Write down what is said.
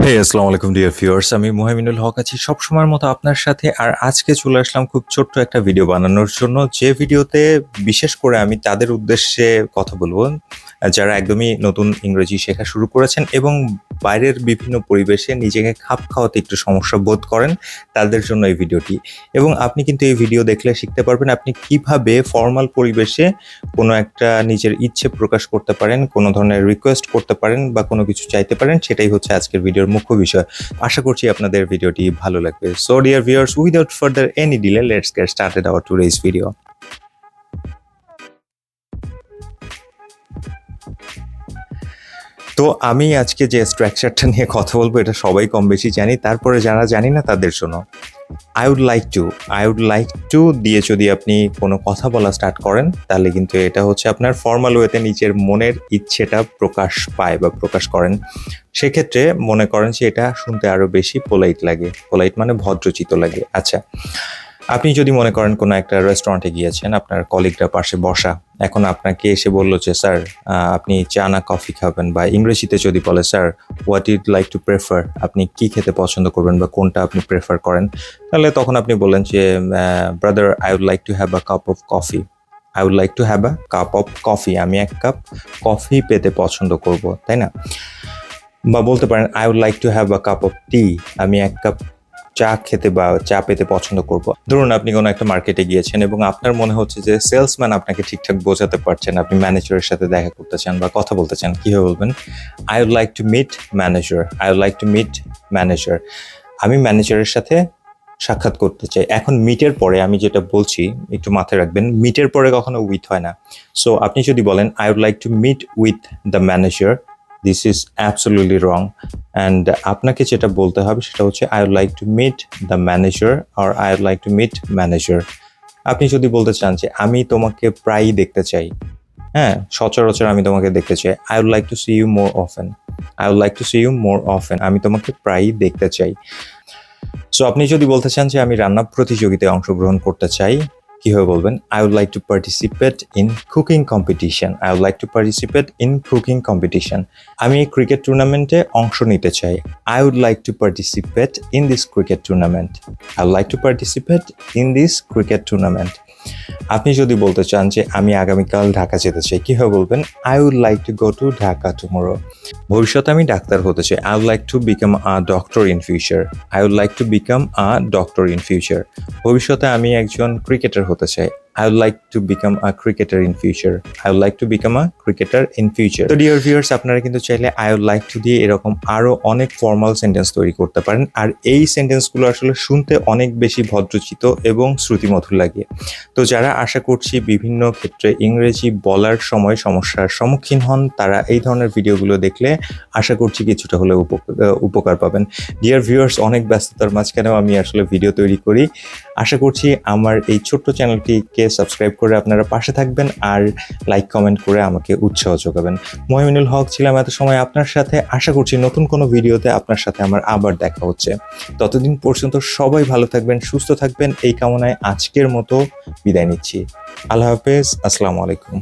আসসালামু আলাইকুম dear viewers, আমি মুহাইমিনুল হক আছি সবসময়ের মতো আপনার সাথে। আর আজকে চলে আসলাম খুব ছোট্ট একটা ভিডিও বানানোর জন্য, যে ভিডিওতে বিশেষ করে আমি তাদের উদ্দেশ্যে কথা বলবো যারা একদমই নতুন ইংরেজি শেখা শুরু করেছেন এবং বাইরের বিভিন্ন পরিবেশে নিজেকে খাপ খাওয়াতে একটু সমস্যা বোধ করেন, তাদের জন্য এই ভিডিওটি। এবং আপনি কিন্তু এই ভিডিও দেখলে শিখতে পারবেন আপনি কিভাবে ফর্মাল পরিবেশে কোনো একটা নিজের ইচ্ছে প্রকাশ করতে পারেন, কোনো ধরনের রিকোয়েস্ট করতে পারেন বা কোনো কিছু চাইতে পারেন। সেটাই হচ্ছে আজকের ভিডিওর মুখ্য বিষয়। আশা করছি আপনাদের ভিডিওটি ভালো লাগবে। So dear viewers, without further any delay, let's get started our today's video. তো আমি আজকে যে স্ট্রাকচারটা নিয়ে কথা বলবো এটা সবাই কম বেশি জানি, তারপরে যারা জানি না তাদের জন্য আই উড লাইক টু দিয়ে যদি আপনি কোনো কথা বলা স্টার্ট করেন, তাহলে কিন্তু এটা হচ্ছে আপনার ফর্মাল ওয়েতে নিজের মনের ইচ্ছেটা প্রকাশ পায় বা প্রকাশ করেন। সেক্ষেত্রে মনে করেন যে এটা শুনতে আরো বেশি পোলাইট লাগে। পোলাইট মানে ভদ্রচিত লাগে। আচ্ছা, আপনি যদি মনে করেন কোনো একটা রেস্টুরেন্টে গিয়েছেন, আপনার কলিগরা পাশে বসা, এখন আপনাকে এসে বললো যে স্যার আপনি চা না কফি খাবেন, বা ইংরেজিতে যদি বলে sir what ইউড like to prefer, আপনি কি খেতে পছন্দ করবেন বা কোনটা আপনি প্রেফার করেন, তাহলে তখন আপনি বললেন যে brother I would like to have a cup of coffee. I would like to have a cup of coffee, আমি এক কাপ কফি পেতে পছন্দ করব, তাই না? বা বলতে পারেন I would like to have a cup of tea, আমি এক কাপ চা খেতে বা চা পেতে পছন্দ করব। ধরুন আপনি কোনো একটা মার্কেটে গিয়েছেন এবং আপনার মনে হচ্ছে যে সেলসম্যান আপনাকে ঠিকঠাক বোঝাতে পারছেন, আপনি ম্যানেজারের সাথে দেখা করতে চান বা কথা বলতে চান। কীভাবে বলবেন? I would like to meet manager, I would like to meet manager, আমি ম্যানেজারের সাথে সাক্ষাৎ করতে চাই। এখন মিটের পরে আমি যেটা বলছি একটু মাথায় রাখবেন, মিটের পরে কখনো উইথ হয় না। সো আপনি যদি বলেন I would like to meet with the manager, this is absolutely wrong. And আপনাকে যেটা বলতে হবে সেটা হচ্ছে I would like to meet the manager or I would like to meet manager. আপনি যদি বলতে চান যে আমি তোমাকে প্রায়ই দেখতে চাই, হ্যাঁ সচরাচর আমি তোমাকে দেখতে চাই, I would like to see you more often, I would like to see you more often, আমি তোমাকে প্রায়ই দেখতে চাই। সো আপনি যদি বলতে চান যে আমি রান্না প্রতিযোগিতায় অংশগ্রহণ করতে চাই, কিভাবে বলবেন? I would like to participate in cooking competition, I would like to participate in cooking competition, আমি এই ক্রিকেট টুর্নামেন্টে অংশ নিতে চাই। I would like to participate in this cricket tournament, I would like to participate in this cricket tournament. আপনি যদি বলতে চান যে আমি আগামীকাল ঢাকা যেতে চাই, কীভাবে বলবেন? I would like to go to Dhaka tomorrow, ভবিষ্যতে আমি ডাক্তার হতে চাই। I would like to become a doctor in future, I would like to become a doctor in future, ভবিষ্যতে আমি একজন ক্রিকেটার হতে চাই। I would like to become a cricketer in future, I would like to become a cricketer in future. তো dear viewers, আপনারা কিন্তু চাইলে I would like to দিয়ে এরকম আরো অনেক ফর্মাল সেন্টেন্স তৈরি করতে পারেন। আর এই সেন্টেন্সগুলো আসলে শুনতে অনেক বেশি ভদ্রচিত এবং শ্রুতিমধুর লাগে। তো যারা আশা করছি বিভিন্ন ক্ষেত্রে ইংরেজি বলার সময় সমস্যার সম্মুখীন হন, তারা এই ধরনের ভিডিওগুলো দেখলে আশা করছি কিছুটা হলেও উপকার পাবেন। ডিয়ার ভিউয়ার্স, অনেক ব্যস্ততার মাঝখানেও আমি আসলে ভিডিও তৈরি করি। আশা করছি আমার এই ছোট্ট চ্যানেলটিকে সাবস্ক্রাইব করে আপনারা পাশে থাকবেন আর লাইক কমেন্ট করে আমাকে উৎসাহ যোগাবেন। মুহাইমিনুল হক ছিলাম এত সময় আপনার সাথে। আশা করছি নতুন কোনো ভিডিওতে আপনার সাথে আমার আবার দেখা হচ্ছে। ততদিন পর্যন্ত সবাই ভালো থাকবেন, সুস্থ থাকবেন, এই কামনায় আজকের মতো বিদায় নিচ্ছি। আল্লাহ হাফেজ, আসসালামু আলাইকুম।